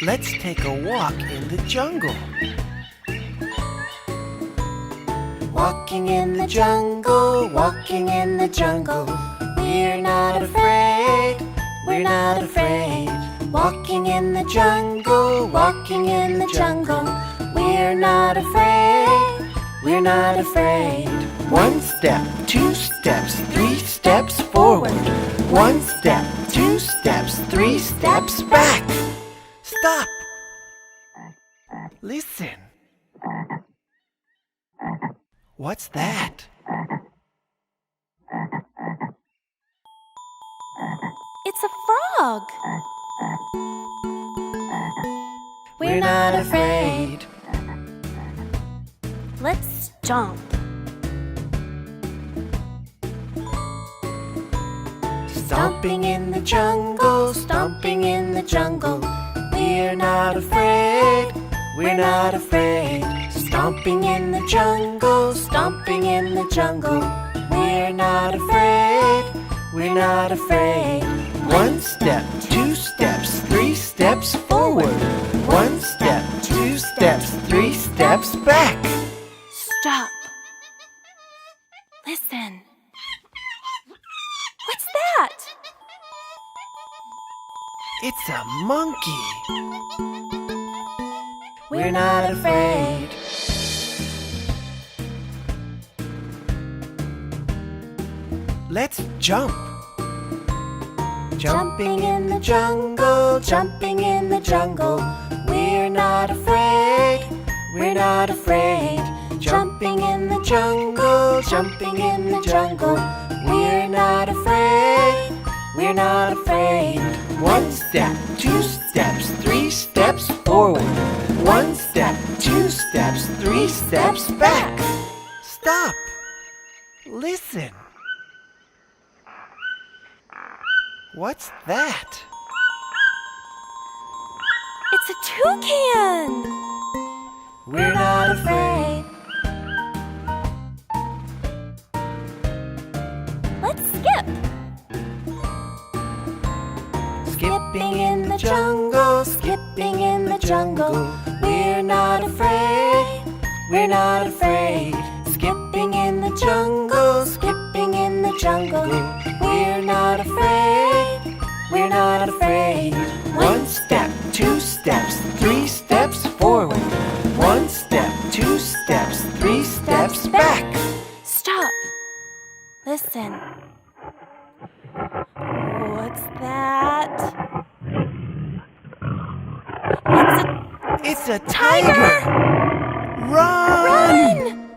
Let's take a walk in the jungle. Walking in the jungle, walking in the jungle. We're not afraid, we're not afraid. Walking in the jungle, walking in the jungle. We're not afraid, we're not afraid. One step, two steps, three steps forward. One step, two steps, three steps back. Stop! Listen. What's that? It's a frog. We're not afraid. Let's jump. Stomping in the jungle, stomping in the jungle. We're not afraid, we're not afraid. Stomping in the jungle, stomping in the jungle. We're not afraid, we're not afraid. One step, two steps, three steps forward. One step, two steps, three steps back. Stop. Listen. What's that? It's a monkey. We're not afraid. Let's jump. Jumping in the jungle, jumping in the jungle. We're not afraid, we're not afraid. Jumping in the jungle, jumping in the jungle. We're not afraid, we're not afraid. One step, two steps, three steps forward. One step, two steps, three steps back. Stop. Listen. What's that? It's a toucan. We're not afraid. Let's skip. Skipping in the jungle, skipping in the jungle. We're not afraid, we're not afraid. Skipping in the jungle, skipping in the jungle. We're not afraid, we're not afraid. One step, two steps, three steps forward. One step, two steps, three steps back. Stop. Listen. What's that? It's a tiger! Run! Run!